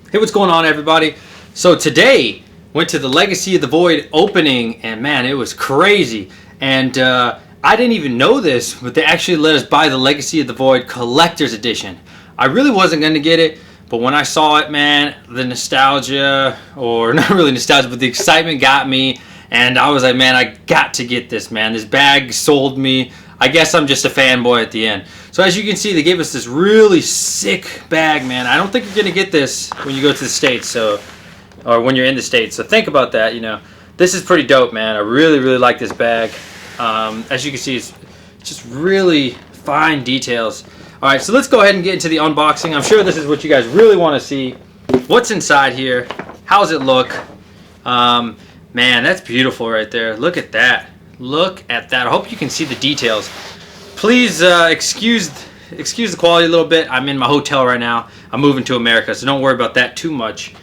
Hey, what's going on, everybody? So today went to the Legacy of the Void opening, and man, it was crazy. And I didn't even know this, but they actually let us buy the Legacy of the Void Collector's Edition. I really wasn't going to get it, but when I saw it, man, the nostalgia, or not really nostalgia, but the excitement got me. And I was like, man, I got to get this, man. This bag sold me. I guess I'm just a fanboy at the end. So as you can see, they gave us this really sick bag, man. I don't think you're going to get this when you go to the States, or when you're in the States. So think about that, you know. This is pretty dope, man. I really, really like this bag. As you can see, it's just really fine details. All right, so let's go ahead and get into the unboxing. I'm sure this is what you guys really want to see. What's inside here? How does it look? Man, that's beautiful right there. Look at that. Look at that. I hope you can see the details. Please excuse the quality a little bit. I'm in my hotel right now. I'm moving to America, so don't worry about that too much.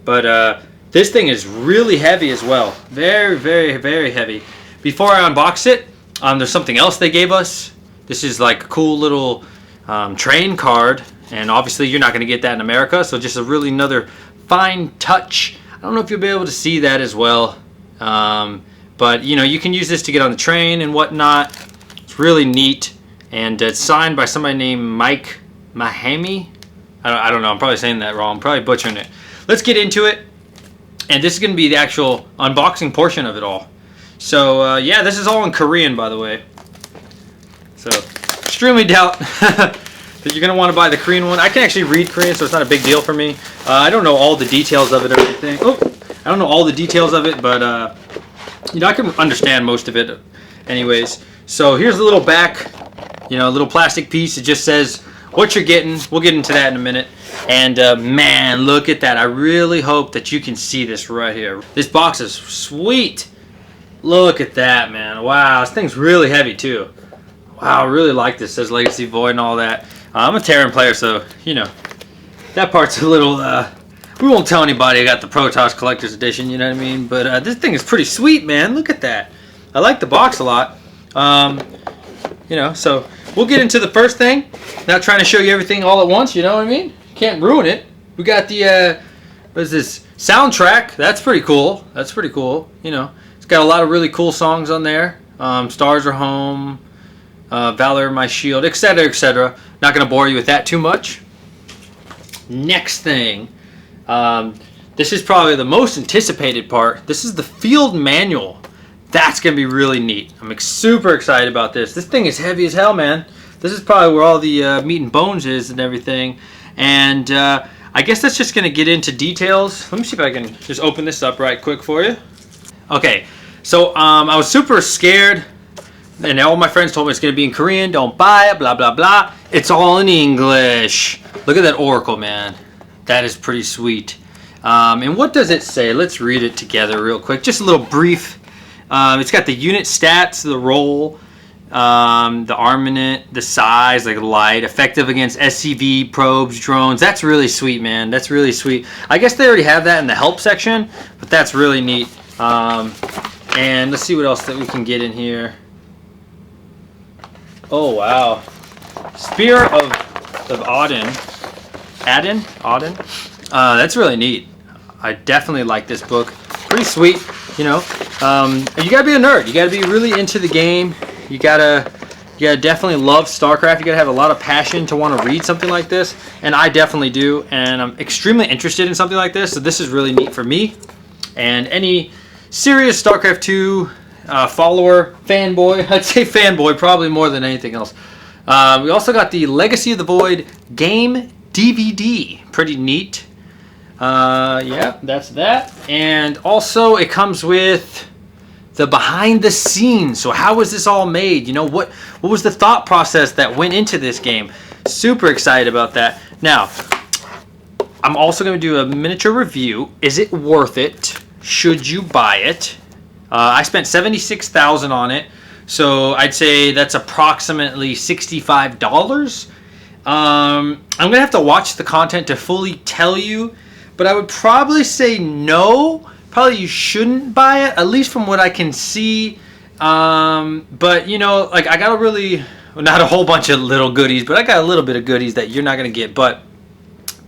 But this thing is really heavy as well. Very, very, very heavy. Before I unbox it, there's something else they gave us. This is like a cool little train card, and obviously you're not going to get that in America, so just a really another fine touch. I don't know if you'll be able to see that as well. But you know, you can use this to get on the train and whatnot. It's really neat, and it's signed by somebody named Mike Mahami. I don't know. I'm probably saying that wrong. I'm probably butchering it. Let's get into it, and this is going to be the actual unboxing portion of it all. So yeah, this is all in Korean, by the way. So extremely doubt that you're going to want to buy the Korean one. I can actually read Korean, so it's not a big deal for me. I don't know all the details of it or anything. Oh, I don't know all the details of it, but you know, I can understand most of it anyways. So here's the little back, you know, little plastic piece. It just says what you're getting. We'll get into that in a minute. And man, look at that. I really hope that you can see this right here. This box is sweet. Look at that, man. Wow, this thing's really heavy too. Wow, I really like this. It says Legacy Void and all that. I'm a Terran player, so you know, that part's a little we won't tell anybody I got the Protoss Collector's Edition, you know what I mean? But this thing is pretty sweet, man. Look at that. I like the box a lot. You know, so we'll get into the first thing. Not trying to show you everything all at once, you know what I mean? Can't ruin it. We got the, what is this? Soundtrack. That's pretty cool. That's pretty cool. You know, it's got a lot of really cool songs on there. Stars Are Home, Valor My Shield, etc., etc. Not going to bore you with that too much. Next thing. This is probably the most anticipated part. This is the field manual. That's going to be really neat. I'm super excited about this. This thing is heavy as hell, man. This is probably where all the meat and bones is and everything. And I guess that's just going to get into details. Let me see if I can just open this up right quick for you. Okay, so I was super scared. And all my friends told me it's going to be in Korean. Don't buy it, blah, blah, blah. It's all in English. Look at that oracle, man. That is pretty sweet. And what does it say? Let's read it together real quick. Just a little brief. It's got the unit stats, the role, the armament, the size, like light, effective against SCV, probes, drones. That's really sweet, man. That's really sweet. I guess they already have that in the help section, but that's really neat. And let's see what else that we can get in here. Oh, wow. Spear of Odin. Odin. That's really neat. I definitely like this book. Pretty sweet, you know. You gotta be a nerd. You gotta be really into the game. You gotta definitely love Starcraft. You gotta have a lot of passion to want to read something like this, and I definitely do. And I'm extremely interested in something like this. So this is really neat for me and any serious StarCraft 2 follower, fanboy. I'd say fanboy probably more than anything else. We also got the Legacy of the Void game DVD. Pretty neat. Yeah, that's that. And also it comes with the behind the scenes. So how was this all made? You know, what was the thought process that went into this game? Super excited about that. Now, I'm also going to do a miniature review. Is it worth it? Should you buy it? I spent $76,000 on it. So I'd say that's approximately $65. I'm going to have to watch the content to fully tell you, but I would probably say no. Probably you shouldn't buy it, at least from what I can see. But, you know, like I got a really, well, not a whole bunch of little goodies, but I got a little bit of goodies that you're not going to get, but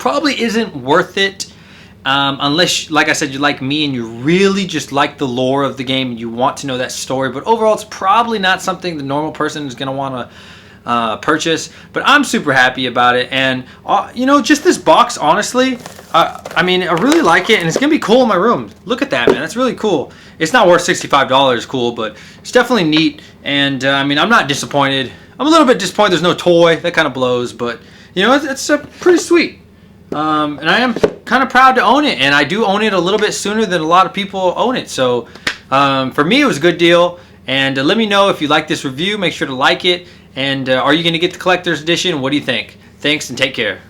probably isn't worth it. Unless, like I said, you're like me and you really just like the lore of the game and you want to know that story. But overall, it's probably not something the normal person is going to want to purchase. But I'm super happy about it. And, just this box, honestly, I mean, I really like it. And it's going to be cool in my room. Look at that, man. That's really cool. It's not worth $65 cool, but it's definitely neat. And, I mean, I'm not disappointed. I'm a little bit disappointed there's no toy. That kind of blows. But, it's pretty sweet. And I am kind of proud to own it, and I do own it a little bit sooner than a lot of people own it. So for me, it was a good deal. And let me know if you like this review. Make sure to like it. And are you going to get the collector's edition? What do you think? Thanks, and take care.